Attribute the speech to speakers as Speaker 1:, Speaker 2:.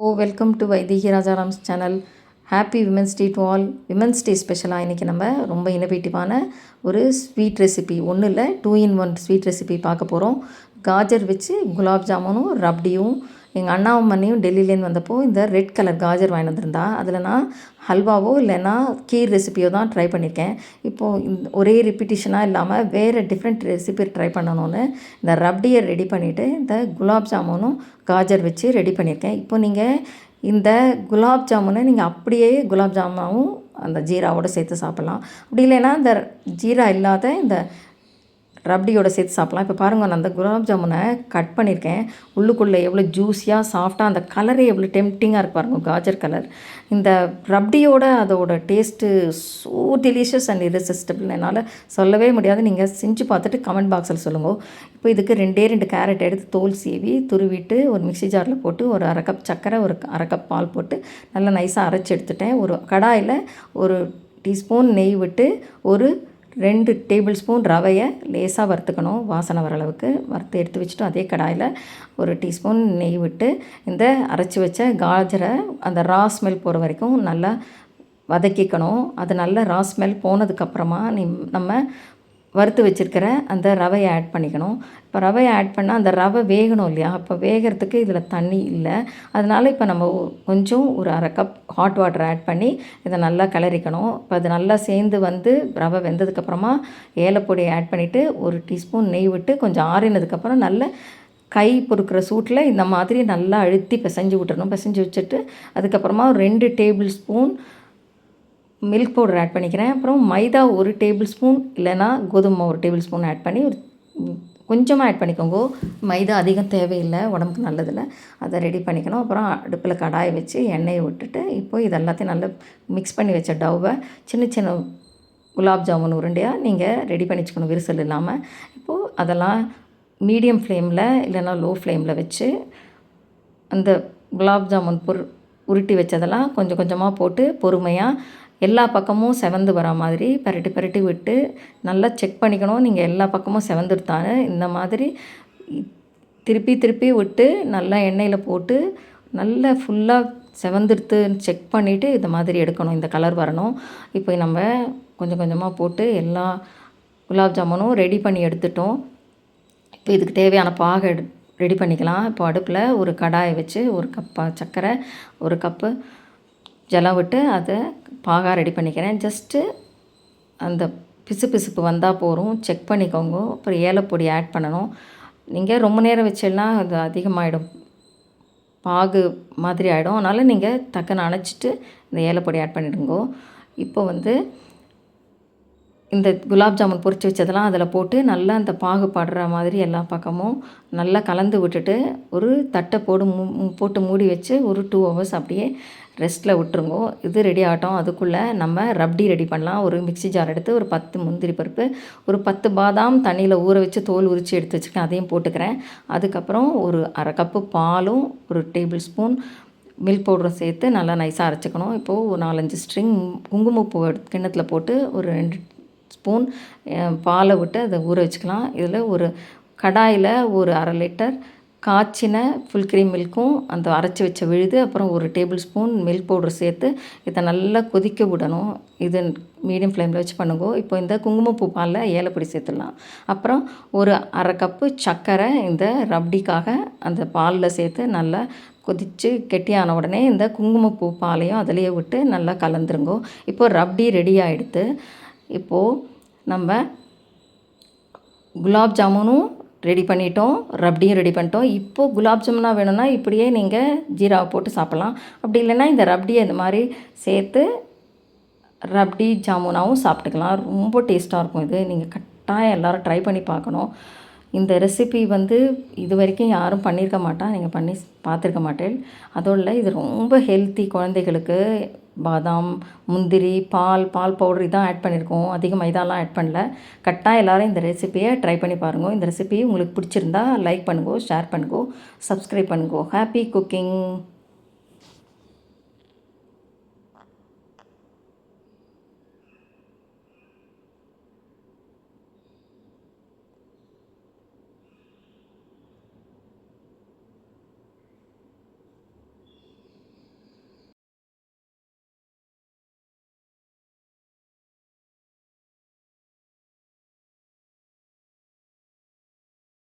Speaker 1: Welcome to Vaidehi Rajaram's channel. Happy women's day to all. Women's day ஸ்பெஷலாக இன்றைக்கி நம்ம ரொம்ப இன்னோவேட்டிவான ஒரு ஸ்வீட் ரெசிபி, ஒன்றும் இல்லை 2 in 1 ஸ்வீட் ரெசிபி பார்க்க போகிறோம். காஜர் வச்சு குலாப் ஜாமுனும் ரப்டியும். எங்கள் அண்ணாவும் மண்ணியும் டெல்லியிலேருந்து வந்தப்போ இந்த ரெட் கலர் காஜர் வாங்கி வந்திருந்தா. அதில் நான் ஹல்வாவோ இல்லைன்னா கீர் ரெசிபியோ தான் ட்ரை பண்ணியிருக்கேன். இப்போது இந்த ஒரே ரிப்பீட்டிஷனாக இல்லாமல் வேறு டிஃப்ரெண்ட் ரெசிபி ட்ரை பண்ணணும்னு இந்த ரப்டியை ரெடி பண்ணிவிட்டு இந்த குலாப் ஜாமுனும் காஜர் வச்சு ரெடி பண்ணியிருக்கேன். இப்போ நீங்கள் இந்த குலாப் ஜாமுனை நீங்கள் அப்படியே குலாப் ஜாமுனாவும் அந்த ஜீராவோடு சேர்த்து சாப்பிட்லாம். அப்படி இல்லைன்னா இந்த ஜீரா இல்லாத இந்த ரப்டியோட சேர்த்து சாப்பிட்லாம். இப்போ பாருங்கள், நான் அந்த குலாப் ஜாமுனை கட் பண்ணியிருக்கேன். உள்ளுக்குள்ளே எவ்வளோ ஜூஸியாக சாஃப்டாக, அந்த கலரே எவ்வளோ டெம்ப்டிங்காக இருக்குது பாருங்கள், காஜர் கலர். இந்த ரப்டியோட அதோட taste so delicious and irresistible. என்னால் சொல்லவே முடியாது. நீங்கள் செஞ்சு பார்த்துட்டு கமெண்ட் பாக்ஸில் சொல்லுங்கள். இப்போ இதுக்கு 2 கேரட் எடுத்து தோல் சீவி துருவிட்டு ஒரு மிக்ஸி ஜாரில் போட்டு ஒரு 1/2 கப் சர்க்கரை, ஒரு 1/2 கப் பால் போட்டு நல்லா நைஸாக அரைச்சி எடுத்துட்டேன். ஒரு கடாயில் ஒரு டீஸ்பூன் நெய் விட்டு ஒரு 2 டேபிள் ஸ்பூன் ரவையை லேசாக வறுத்துக்கணும். வாசனை வர அளவுக்கு வறுத்து எடுத்து வச்சுட்டு அதே கடாயில் ஒரு டீஸ்பூன் நெய் விட்டு இந்த அரைச்சி வச்ச காஜரை அந்த ரா ஸ்மெல் போகிற வரைக்கும் நல்லா வதக்கிக்கணும். அது நல்ல ரா ஸ்மெல் போனதுக்கப்புறமா நம்ம வறுத்து வச்சுருக்கிற அந்த ரவையை ஆட் பண்ணிக்கணும். இப்போ ரவையை ஆட் பண்ணால் அந்த ரவை வேகணும் இல்லையா? அப்போ வேகிறதுக்கு இதில் தண்ணி இல்லை. அதனால் இப்போ நம்ம கொஞ்சம் ஒரு 1/2 கப் ஹாட் வாட்டர் ஆட் பண்ணி இதை நல்லா கிளறிக்கணும். இப்போ அது நல்லா சேர்ந்து வந்து ரவை வெந்ததுக்கப்புறமா ஏலப்பொடியை ஆட் பண்ணிவிட்டு ஒரு டீஸ்பூன் நெய் விட்டு கொஞ்சம் ஆறினதுக்கப்புறம் நல்ல கை பொறுக்கிற சூட்டில் இந்த மாதிரி நல்லா அழுத்தி பிசைஞ்சு விட்டுறணும். பிசைஞ்சு வச்சுட்டு அதுக்கப்புறமா 2 table spoon milk powder add பண்ணிக்கிறேன். அப்புறம் மைதா 1 டேபிள் ஸ்பூன் இல்லைனா கோதுமை 1 டேபிள் ஸ்பூன் ஆட் பண்ணி ஒரு கொஞ்சமாக ஆட் பண்ணிக்கோங்க. மைதா அதிகம் தேவையில்லை, உடம்புக்கு நல்லதில்லை. அதை ரெடி பண்ணிக்கணும். அப்புறம் அடுப்பில் கடாயை வச்சு எண்ணெயை விட்டுட்டு இப்போ இது எல்லாத்தையும் நல்லா மிக்ஸ் பண்ணி வச்ச டவ்வை சின்ன சின்ன குலாப் ஜாமுன் உருண்டையாக நீங்கள் ரெடி பண்ணி வச்சுக்கணும், விரிசல் இல்லாமல். இப்போது அதெல்லாம் மீடியம் ஃப்ளேமில் இல்லைனா லோ ஃப்ளேமில் வச்சு அந்த குலாப் ஜாமுன் உருட்டி வச்சதெல்லாம் கொஞ்சம் கொஞ்சமாக போட்டு பொறுமையாக எல்லா பக்கமும் செவந்து வர மாதிரி பரட்டி விட்டு நல்லா செக் பண்ணிக்கணும். நீங்கள் எல்லா பக்கமும் செவந்துடுத்தான்னு இந்த மாதிரி திருப்பி விட்டு நல்லா எண்ணெயில் போட்டு நல்லா ஃபுல்லாக செவந்துடுத்துன்னு செக் பண்ணிவிட்டு இந்த மாதிரி எடுக்கணும். இந்த கலர் வரணும். இப்போ நம்ம கொஞ்சம் கொஞ்சமாக போட்டு எல்லா குலாப் ஜாமுனும் ரெடி பண்ணி எடுத்துட்டோம். இப்போ இதுக்கு தேவையான பாகை ரெடி பண்ணிக்கலாம். இப்போ அடுப்பில் ஒரு கடாயை வச்சு 1 கப் சர்க்கரை, 1 கப்பு ஜலம் விட்டு அதை பாகா ரெடி பண்ணிக்கிறேன். ஜஸ்ட்டு அந்த பிசுப்பு வந்தால் போகும், செக் பண்ணிக்கோங்க. அப்புறம் ஏலப்பொடி ஆட் பண்ணணும். நீங்கள் ரொம்ப நேரம் வச்சிடனா அது அதிகமாகிடும், பாகு மாதிரி ஆகிடும். அதனால் நீங்கள் டக்குன்னு அணைச்சிட்டு இந்த ஏலப்பொடி ஆட் பண்ணிவிடுங்கோ. இப்போ இந்த குலாப் ஜாமுன் பொரிச்சு வச்சதெல்லாம் அதில் போட்டு நல்லா அந்த பாகு படுற மாதிரி எல்லா பக்கமும் நல்லா கலந்து விட்டுட்டு ஒரு தட்டை போட்டு மூடி வச்சு ஒரு 2 hours அப்படியே ரெஸ்ட்டில் விட்டுருங்கோ. இது ரெடி ஆகட்டும். அதுக்குள்ளே நம்ம ரப்டி ரெடி பண்ணலாம். ஒரு மிக்ஸி ஜார் எடுத்து ஒரு 10 முந்திரி பருப்பு, ஒரு 10 பாதாம் தண்ணியில் ஊற வச்சு தோல் உரித்து எடுத்து வச்சுருக்கேன், அதையும் போட்டுக்கிறேன். அதுக்கப்புறம் ஒரு 1/2 கப்பு பாலும் ஒரு டேபிள் ஸ்பூன் மில்க் பவுடரும் சேர்த்து நல்லா நைஸாக அரைச்சிக்கணும். இப்போது ஒரு 4-5 ஸ்ட்ரிங் குங்குமப்பூ கிண்ணத்தில் போட்டு ஒரு 2 ஸ்பூன் பாலை விட்டு அதை ஊற வச்சுக்கலாம். இதில் ஒரு கடாயில் ஒரு 1/2 லிட்டர் காய்ச்சின ஃபுல் க்ரீம் மில்க்கும் அந்த அரைச்சி வச்ச விழுது, அப்புறம் ஒரு டேபிள் ஸ்பூன் மில்க் பவுடர் சேர்த்து இதை நல்லா கொதிக்க விடணும். இது மீடியம் ஃப்ளேமில் வச்சு பண்ணுங்க. இப்போ இந்த குங்குமப்பூ பாலில் ஏலப்பொடி சேர்த்துடலாம். அப்புறம் ஒரு 1/2 கப்பு சர்க்கரை இந்த ரப்டிக்காக அந்த பாலில் சேர்த்து நல்லா கொதித்து கெட்டியான உடனே இந்த குங்குமப்பூ பாலையும் அதிலேயே விட்டு நல்லா கலந்துருங்கோ. இப்போ ரப்டி ரெடி ஆகிடுது. இப்போது நம்ம குலாப் ஜாமுனும் ரெடி பண்ணிட்டோம், ரப்டியும் ரெடி பண்ணிட்டோம். இப்போது குலாப் ஜாமுனாக வேணும்னா இப்படியே நீங்கள் ஜீராவை போட்டு சாப்பிட்லாம். அப்படி இல்லைன்னா இந்த ரப்டியை இந்த மாதிரி சேர்த்து ரப்டி ஜாமுனாவும் சாப்பிட்டுக்கலாம். ரொம்ப டேஸ்ட்டாக இருக்கும். இது நீங்கள் கட்டாயம் எல்லோரும் ட்ரை பண்ணி பார்க்கணும். இந்த ரெசிபி இது வரைக்கும் யாரும் பண்ணியிருக்க மாட்டா, நீங்கள் பண்ணி பார்த்துருக்க மாட்டேன். அதோடு இல்லை, இது ரொம்ப ஹெல்த்தி. குழந்தைகளுக்கு பாதாம், முந்திரி, பால் பவுடர் இதான் ஆட் பண்ணியிருக்கோம். அதிகம் மைதாலாம் ஆட் பண்ணல. கட்டாயம் எல்லோரும் இந்த ரெசிபியை ட்ரை பண்ணி பாருங்கள். இந்த ரெசிபி உங்களுக்கு பிடிச்சிருந்தா லைக் பண்ணுங்க, ஷேர் பண்ணுங்க, சப்ஸ்கிரைப் பண்ணுங்க. Happy cooking.